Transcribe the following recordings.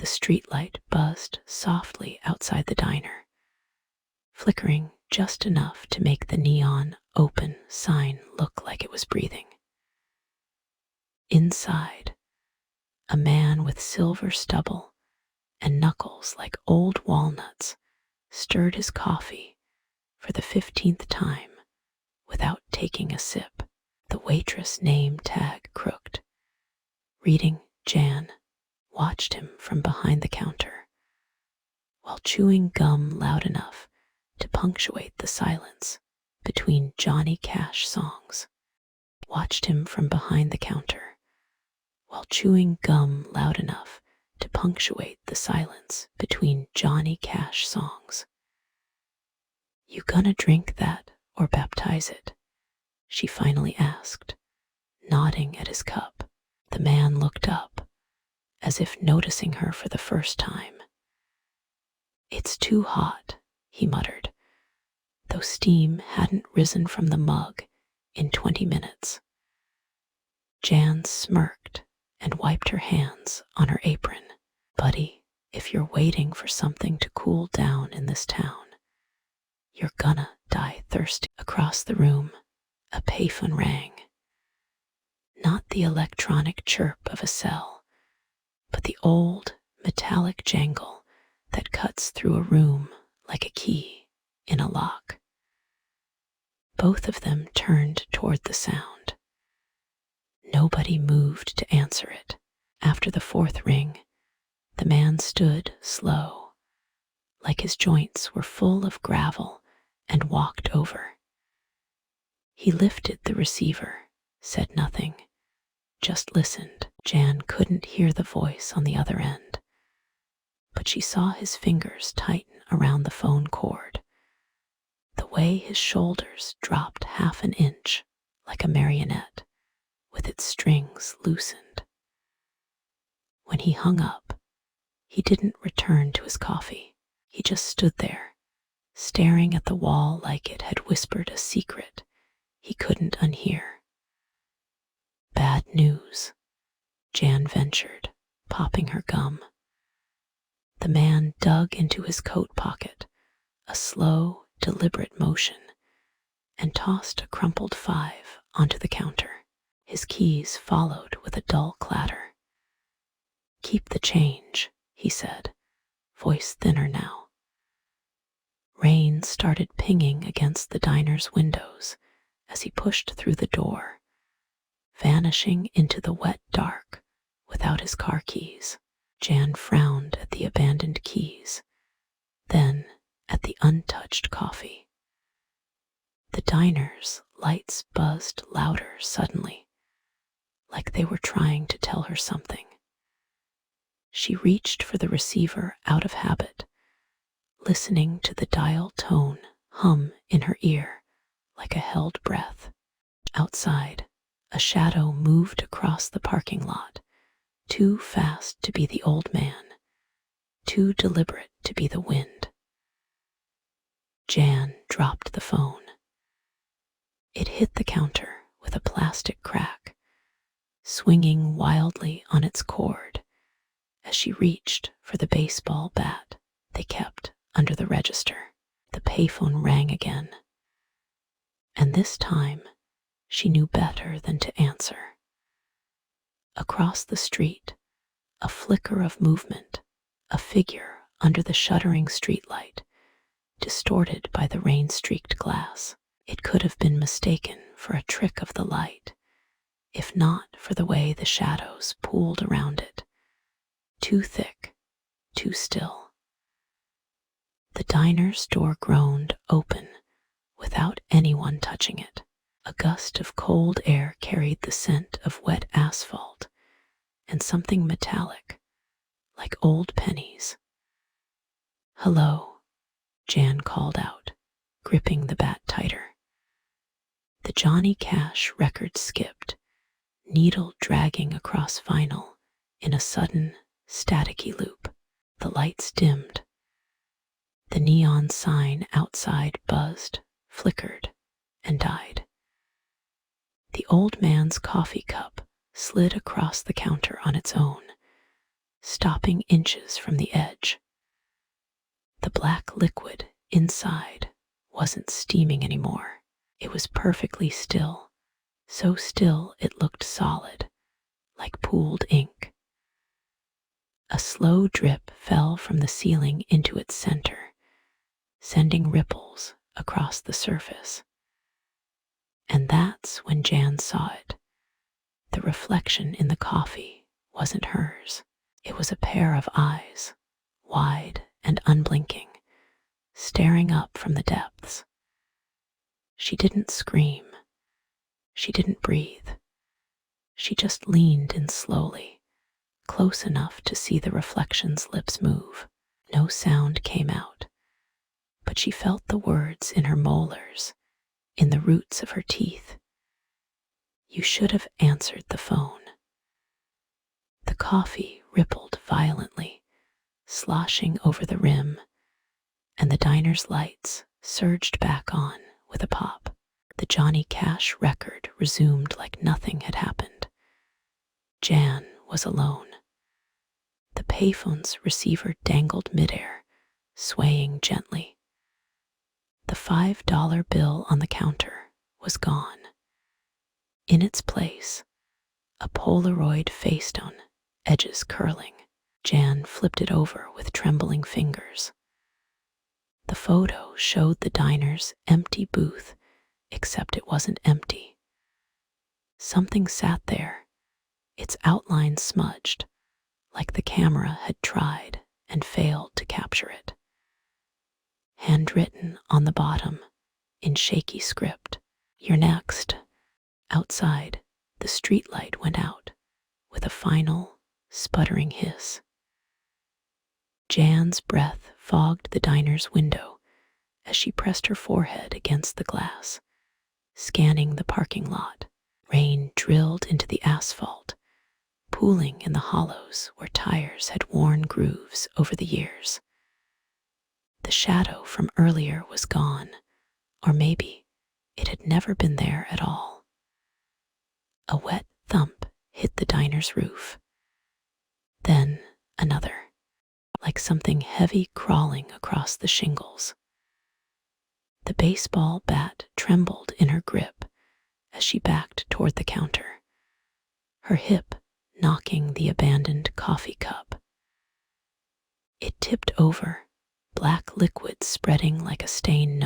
The streetlight buzzed softly outside the diner, flickering just enough to make the neon open sign look like it was breathing. Inside, a man with silver stubble and knuckles like old walnuts stirred his coffee for the 15th time without taking a sip. The waitress name tag crooked. Reading Jan watched him from behind the counter while chewing gum loud enough to punctuate the silence between Johnny Cash songs. Watched him from behind the counter while chewing gum loud enough to punctuate the silence between Johnny Cash songs. "You gonna drink that or baptize it?" she finally asked, nodding at his cup. The man looked up, as if noticing her for the first time. "It's too hot," he muttered, though steam hadn't risen from the mug in 20 minutes. Jan smirked and wiped her hands on her apron. "Buddy, if you're waiting for something to cool down in this town, you're gonna die thirsty." Across the room, a payphone rang. Not the electronic chirp of a cell, but the old metallic jangle that cuts through a room like a key in a lock. Both of them turned toward the sound. Nobody moved to answer it. After the 4th ring, the man stood slow, like his joints were full of gravel, and walked over. He lifted the receiver, said nothing, just listened. Jan couldn't hear the voice on the other end, but she saw his fingers tighten around the phone cord, the way his shoulders dropped half an inch like a marionette with its strings loosened. When he hung up, he didn't return to his coffee. He just stood there, staring at the wall like it had whispered a secret he couldn't unhear. "Bad news," Jan ventured, popping her gum. The man dug into his coat pocket, a slow, deliberate motion, and tossed a crumpled 5 onto the counter. His keys followed with a dull clatter. "Keep the change," he said, voice thinner now. Rain started pinging against the diner's windows as he pushed through the door, vanishing into the wet dark without his car keys. Jan frowned at the abandoned keys, then at the untouched coffee. The diner's lights buzzed louder suddenly, like they were trying to tell her something. She reached for the receiver out of habit, listening to the dial tone hum in her ear like a held breath. Outside, a shadow moved across the parking lot, too fast to be the old man, too deliberate to be the wind. Jan dropped the phone. It hit the counter with a plastic crack, swinging wildly on its cord as she reached for the baseball bat they kept under the register. The payphone rang again, and this time she knew better than to answer. Across the street, a flicker of movement, a figure under the shuddering streetlight, distorted by the rain-streaked glass. It could have been mistaken for a trick of the light, if not for the way the shadows pooled around it. Too thick, too still. The diner's door groaned open without anyone touching it. A gust of cold air carried the scent of wet asphalt and something metallic, like old pennies. "Hello," Jan called out, gripping the bat tighter. The Johnny Cash record skipped, needle dragging across vinyl in a sudden, staticky loop. The lights dimmed. The neon sign outside buzzed, flickered, and died. The old man's coffee cup slid across the counter on its own, stopping inches from the edge. The black liquid inside wasn't steaming anymore. It was perfectly still, so still it looked solid, like pooled ink. A slow drip fell from the ceiling into its center, sending ripples across the surface. And that's when Jan saw it. The reflection in the coffee wasn't hers. It was a pair of eyes, wide and unblinking, staring up from the depths. She didn't scream. She didn't breathe. She just leaned in slowly, close enough to see the reflection's lips move. No sound came out, but she felt the words in her molars, in the roots of her teeth. You should have answered the phone. The coffee rippled violently, sloshing over the rim, and the diner's lights surged back on with a pop. The Johnny Cash record resumed like nothing had happened. Jan was alone. The payphone's receiver dangled midair, swaying gently. The $5 bill on the counter was gone. In its place, a Polaroid facestone, edges curling. Jan flipped it over with trembling fingers. The photo showed the diner's empty booth, except it wasn't empty. Something sat there, its outline smudged, like the camera had tried and failed to capture it. Handwritten on the bottom, in shaky script, "You're next." Outside, the streetlight went out with a final, sputtering hiss. Jan's breath fogged the diner's window as she pressed her forehead against the glass, scanning the parking lot. Rain drilled into the asphalt, pooling in the hollows where tires had worn grooves over the years. The shadow from earlier was gone, or maybe it had never been there at all. A wet thump hit the diner's roof. Then another, like something heavy crawling across the shingles. The baseball bat trembled in her grip as she backed toward the counter, her hip knocking the abandoned coffee cup. It tipped over, black liquid spreading like a stain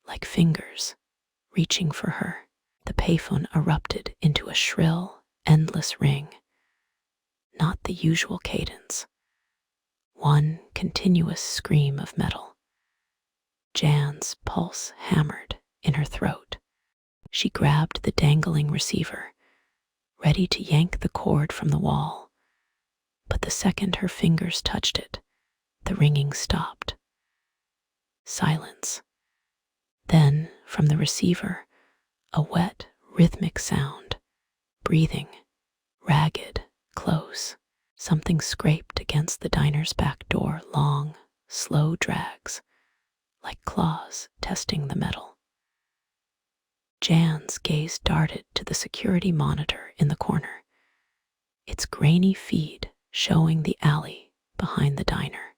like fingers reaching for her. The payphone erupted into a shrill, endless ring. Not the usual cadence. One continuous scream of metal. Jan's pulse hammered in her throat. She grabbed the dangling receiver, ready to yank the cord from the wall. But the second her fingers touched it, the ringing stopped. Silence. Then, from the receiver, a wet, rhythmic sound, breathing, ragged, close. Something scraped against the diner's back door, long, slow drags, like claws testing the metal. Jan's gaze darted to the security monitor in the corner, its grainy feed showing the alley behind the diner.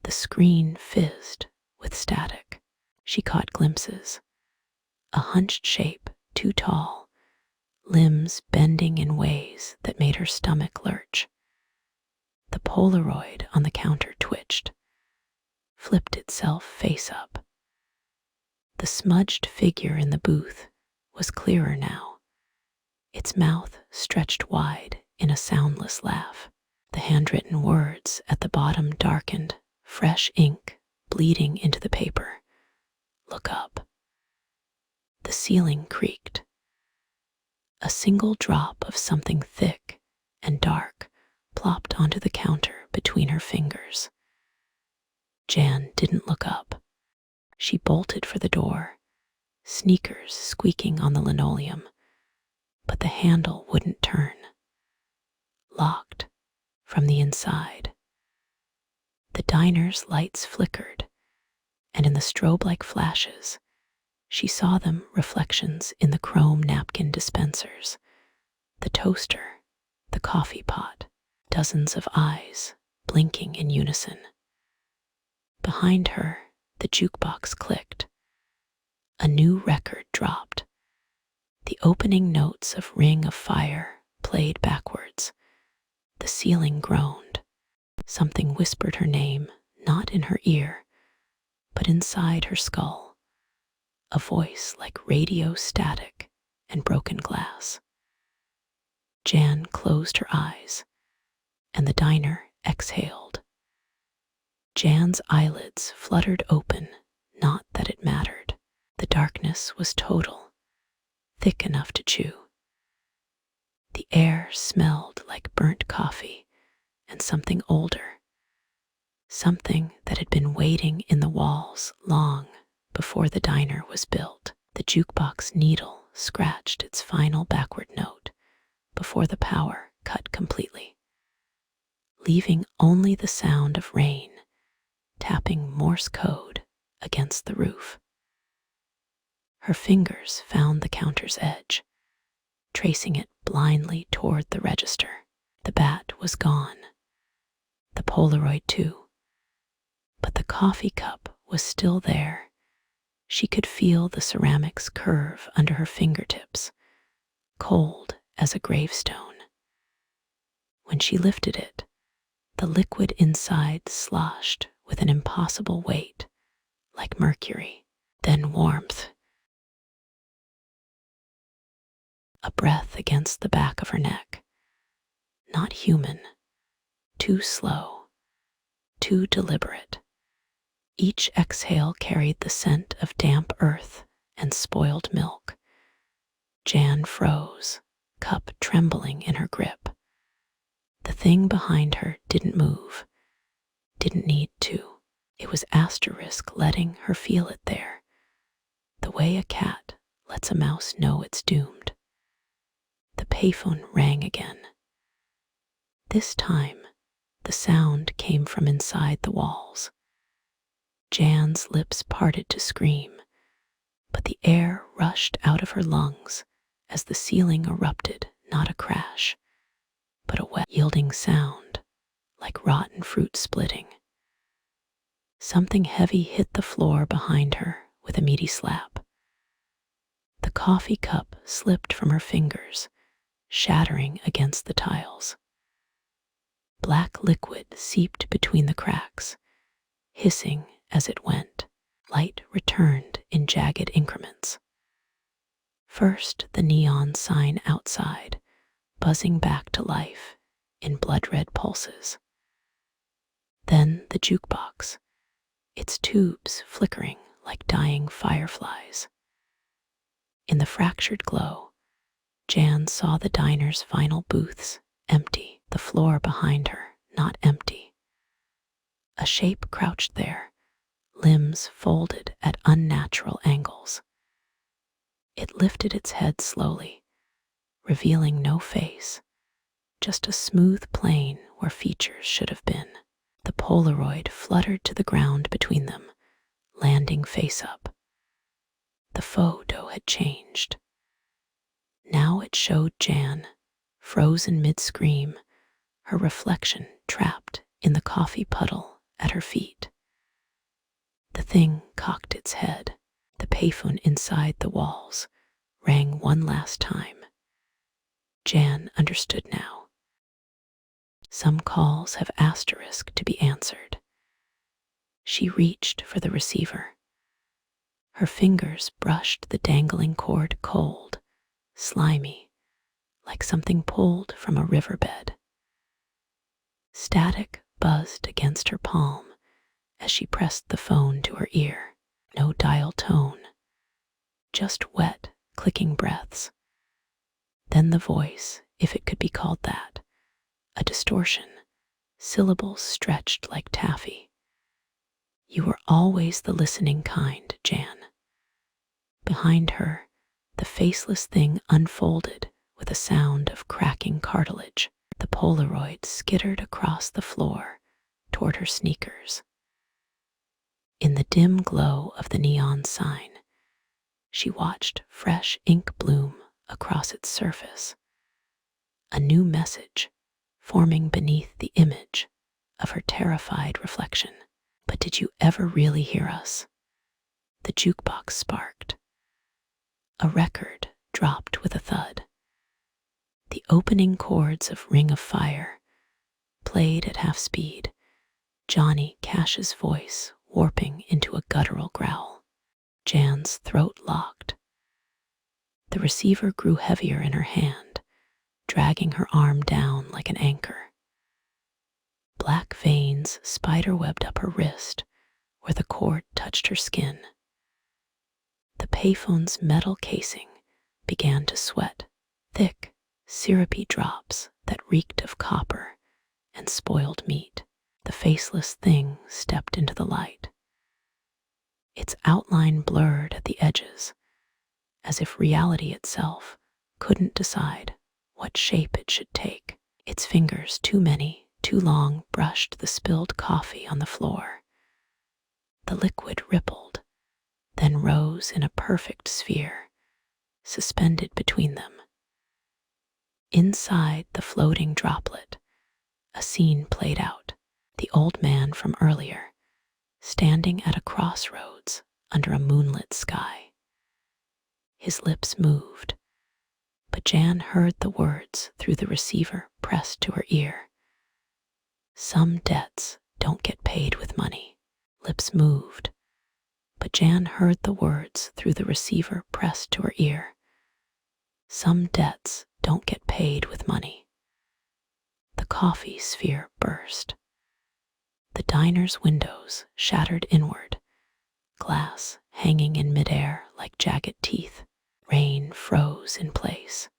The screen fizzed with static. She caught glimpses. A hunched shape, too tall, limbs bending in ways that made her stomach lurch. The Polaroid on the counter twitched, flipped itself face up. The smudged figure in the booth was clearer now, its mouth stretched wide in a soundless laugh. The handwritten words at the bottom darkened, fresh ink bleeding into the paper. Look up. The ceiling creaked. A single drop of something thick and dark plopped onto the counter between her fingers. Jan didn't look up. She bolted for the door, sneakers squeaking on the linoleum, but the handle wouldn't turn. Locked from the inside. The diner's lights flickered, and in the strobe-like flashes, she saw them reflections in the chrome napkin dispensers, the toaster, the coffee pot. dozens of eyes blinking in unison. Behind her, the jukebox clicked. A new record dropped. The opening notes of Ring of Fire played backwards. The ceiling groaned. Something whispered her name, not in her ear, but inside her skull. A voice like radio static and broken glass. Jan closed her eyes, and the diner exhaled. Jan's eyelids fluttered open, not that it mattered. The darkness was total, thick enough to chew. The air smelled like burnt coffee and something older, something that had been waiting in the walls long before the diner was built. The jukebox needle scratched its final backward note before the power cut completely, leaving only the sound of rain tapping Morse code against the roof. Her fingers found the counter's edge, tracing it blindly toward the register. The bat was gone, the Polaroid too, but the coffee cup was still there. She could feel the ceramics curve under her fingertips, cold as a gravestone. When she lifted it, the liquid inside sloshed with an impossible weight, like mercury, then warmth. A breath against the back of her neck. Not human, too slow, too deliberate. Each exhale carried the scent of damp earth and spoiled milk. Jan froze, cup trembling in her grip. The thing behind her didn't move, didn't need to. It was asterisk letting her feel it there, the way a cat lets a mouse know it's doomed. The payphone rang again. This time, the sound came from inside the walls. Jan's lips parted to scream, but the air rushed out of her lungs as the ceiling erupted, not a crash, but a wet, yielding sound, like rotten fruit splitting. Something heavy hit the floor behind her with a meaty slap. The coffee cup slipped from her fingers, shattering against the tiles. Black liquid seeped between the cracks, hissing as it went. Light returned in jagged increments. First, the neon sign outside, buzzing back to life in blood-red pulses. Then the jukebox, its tubes flickering like dying fireflies. In the fractured glow, Jan saw the diner's final booths empty, the floor behind her not empty. A shape crouched there, limbs folded at unnatural angles. It lifted its head slowly, revealing no face, just a smooth plane where features should have been. The Polaroid fluttered to the ground between them, landing face up. The photo had changed. Now it showed Jan, frozen mid-scream, her reflection trapped in the coffee puddle at her feet. The thing cocked its head. The payphone inside the walls rang one last time. Jan understood now. Some calls have asterisk to be answered. She reached for the receiver. Her fingers brushed the dangling cord cold, slimy, like something pulled from a riverbed. Static buzzed against her palm as she pressed the phone to her ear. No dial tone, just wet, clicking breaths. Then the voice, if it could be called that, a distortion, syllables stretched like taffy. You were always the listening kind, Jan. Behind her, the faceless thing unfolded with a sound of cracking cartilage. The Polaroid skittered across the floor toward her sneakers. In the dim glow of the neon sign, she watched fresh ink bloom across its surface. A new message, forming beneath the image of her terrified reflection. But did you ever really hear us? The jukebox sparked. A record dropped with a thud. The opening chords of Ring of Fire played at half speed, Johnny Cash's voice warping into a guttural growl. Jan's throat locked. The receiver grew heavier in her hand, dragging her arm down like an anchor. Black veins spiderwebbed up her wrist where the cord touched her skin. The payphone's metal casing began to sweat, thick, syrupy drops that reeked of copper and spoiled meat. The faceless thing stepped into the light. Its outline blurred at the edges, as if reality itself couldn't decide what shape it should take. Its fingers, too many, too long, brushed the spilled coffee on the floor. The liquid rippled, then rose in a perfect sphere, suspended between them. Inside the floating droplet, a scene played out. The old man from earlier, standing at a crossroads under a moonlit sky. His lips moved, but Jan heard the words through the receiver pressed to her ear. Some debts don't get paid with money. Lips moved, but Jan heard the words through the receiver pressed to her ear. Some debts don't get paid with money. The coffee sphere burst. The diner's windows shattered inward, glass hanging in midair like jagged teeth. Rain froze in place.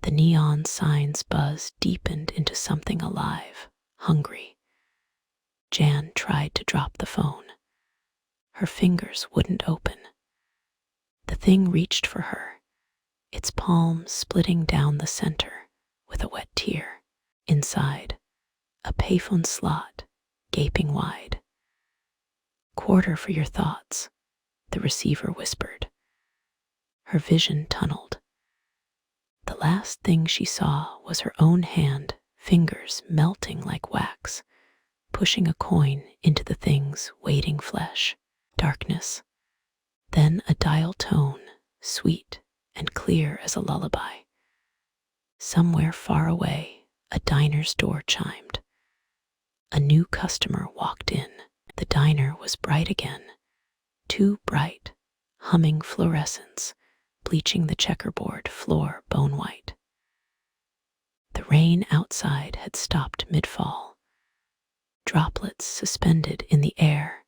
The neon signs buzz deepened into something alive, hungry. Jan tried to drop the phone. Her fingers wouldn't open. The thing reached for her, its palm splitting down the center with a wet tear. Inside, a payphone slot gaping wide. "Quarter for your thoughts," the receiver whispered. Her vision tunneled. The last thing she saw was her own hand, fingers melting like wax, pushing a coin into the thing's waiting flesh. Darkness. Then a dial tone, sweet and clear as a lullaby. Somewhere far away, a diner's door chimed. A new customer walked in. The diner was bright again, too bright, humming fluorescence, bleaching the checkerboard floor bone white. The rain outside had stopped mid-fall. Droplets suspended in the air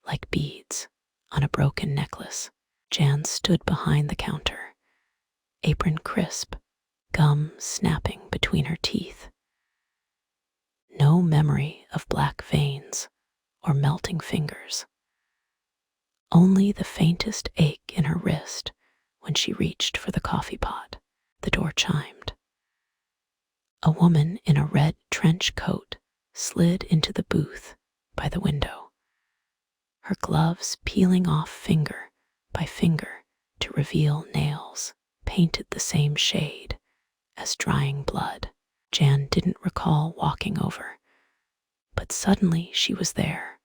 like beads on a broken necklace. Jan stood behind the counter, apron crisp, gum snapping between her teeth. No memory of black veins or melting fingers. Only the faintest ache in her wrist when she reached for the coffee pot. The door chimed. A woman in a red trench coat slid into the booth by the window, her gloves peeling off finger by finger to reveal nails painted the same shade as drying blood. Jan didn't recall walking over, but suddenly she was there,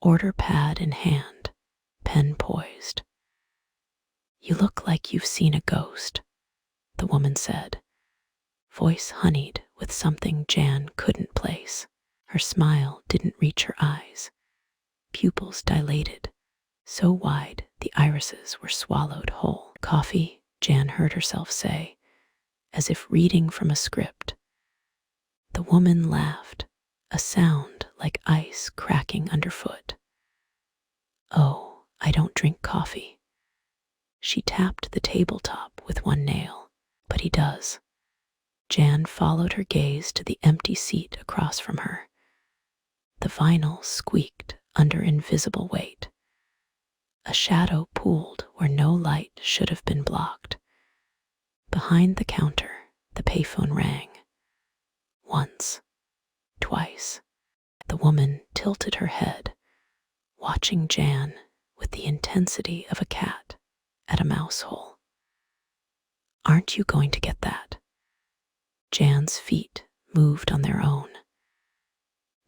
order pad in hand, pen poised. "You look like you've seen a ghost," the woman said, voice honeyed with something Jan couldn't place. Her smile didn't reach her eyes, pupils dilated, so wide the irises were swallowed whole. "Coffee," Jan heard herself say, as if reading from a script. The woman laughed, a sound like ice cracking underfoot. "Oh, I don't drink coffee." She tapped the tabletop with one nail. "But he does." Jan followed her gaze to the empty seat across from her. The vinyl squeaked under invisible weight. A shadow pooled where no light should have been blocked. Behind the counter, the payphone rang. Once, twice. The woman tilted her head, watching Jan with the intensity of a cat at a mouse hole. "Aren't you going to get that?" Jan's feet moved on their own.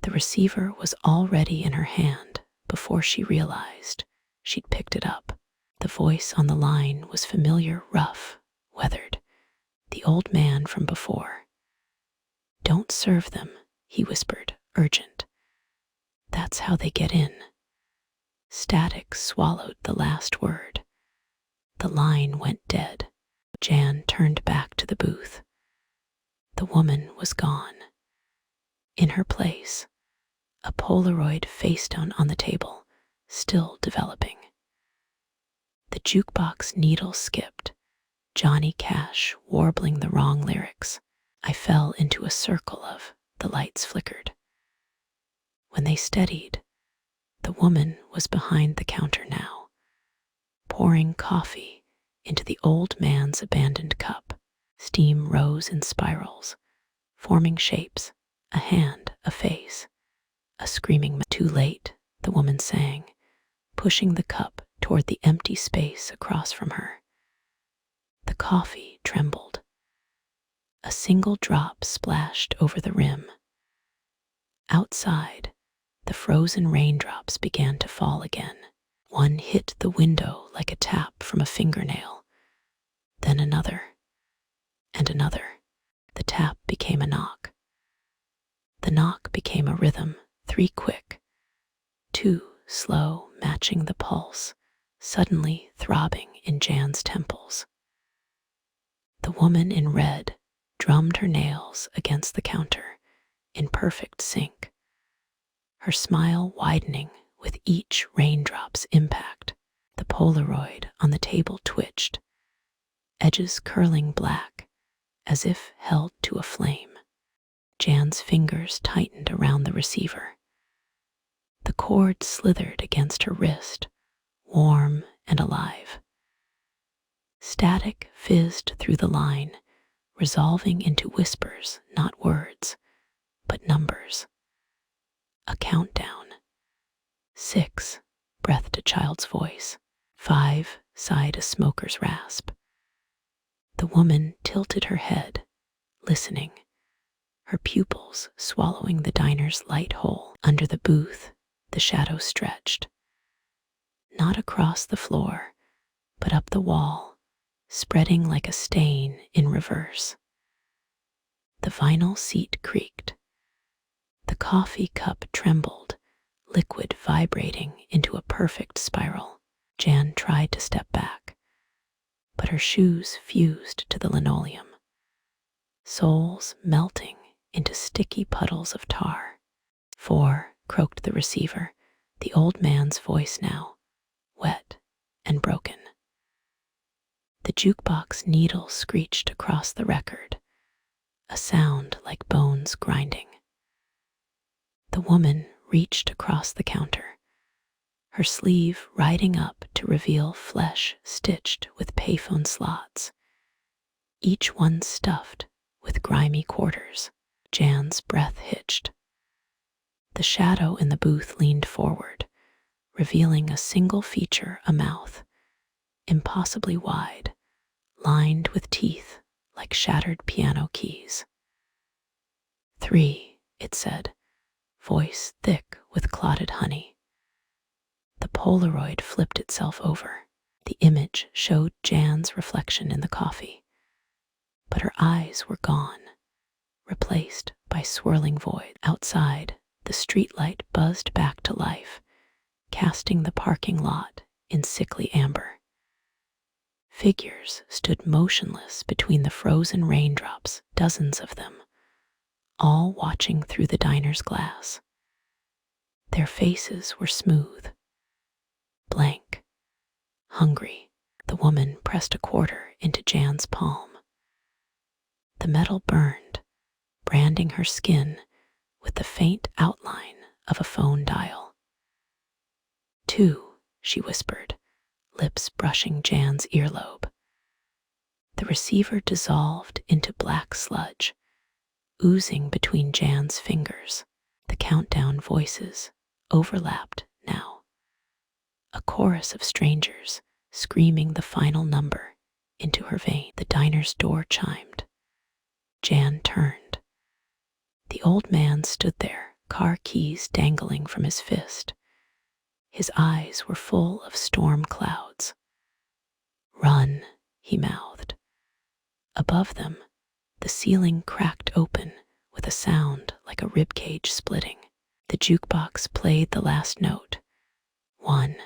The receiver was already in her hand before she realized she'd picked it up. The voice on the line was familiar, rough, weathered, the old man from before. "Don't serve them," he whispered, urgent. "That's how they get in." Static swallowed the last word. The line went dead. Jan turned back to the booth. The woman was gone. In her place, a Polaroid face-down on the table, still developing. The jukebox needle skipped, Johnny Cash warbling the wrong lyrics. I fell into a circle of the lights flickered. When they steadied, the woman was behind the counter now, pouring coffee into the old man's abandoned cup. Steam rose in spirals, forming shapes, a hand, a face, a screaming. Too late, the woman sang, pushing the cup toward the empty space across from her. The coffee trembled. A single drop splashed over the rim. Outside, the frozen raindrops began to fall again. One hit the window like a tap from a fingernail, then another, and another. The tap became a knock. The knock became a rhythm, 3 quick, 2 slow, matching the pulse, suddenly throbbing in Jan's temples. The woman in red drummed her nails against the counter in perfect sync, her smile widening with each raindrop's impact. The Polaroid on the table twitched, edges curling black as if held to a flame. Jan's fingers tightened around the receiver. The cord slithered against her wrist, warm and alive. Static fizzed through the line, resolving into whispers, not words, but numbers. A countdown. 6, breathed a child's voice. 5, sighed a smoker's rasp. The woman tilted her head, listening, her pupils swallowing the diner's light hole. Under the booth, the shadow stretched. Not across the floor, but up the wall, spreading like a stain in reverse. The vinyl seat creaked. The coffee cup trembled, liquid vibrating into a perfect spiral. Jan tried to step back, but her shoes fused to the linoleum, soles melting into sticky puddles of tar. 4, croaked the receiver, the old man's voice now, wet and broken. The jukebox needle screeched across the record, a sound like bones grinding. The woman reached across the counter, her sleeve riding up to reveal flesh stitched with payphone slots, each one stuffed with grimy quarters. Jan's breath hitched. The shadow in the booth leaned forward, revealing a single feature, a mouth, impossibly wide, lined with teeth like shattered piano keys. 3, it said, voice thick with clotted honey. The Polaroid flipped itself over. The image showed Jan's reflection in the coffee, but her eyes were gone, replaced by swirling void. Outside, the streetlight buzzed back to life, casting the parking lot in sickly amber. Figures stood motionless between the frozen raindrops, dozens of them, all watching through the diner's glass. Their faces were smooth, blank, hungry. The woman pressed a quarter into Jan's palm. The metal burned, branding her skin with the faint outline of a phone dial. 2, she whispered, lips brushing Jan's earlobe. The receiver dissolved into black sludge, oozing between Jan's fingers. The countdown voices overlapped now, a chorus of strangers screaming the final number into her vein. The diner's door chimed. Jan turned. The old man stood there, car keys dangling from his fist. His eyes were full of storm clouds. "Run," he mouthed. Above them, the ceiling cracked open with a sound like a ribcage splitting. The jukebox played the last note. 1,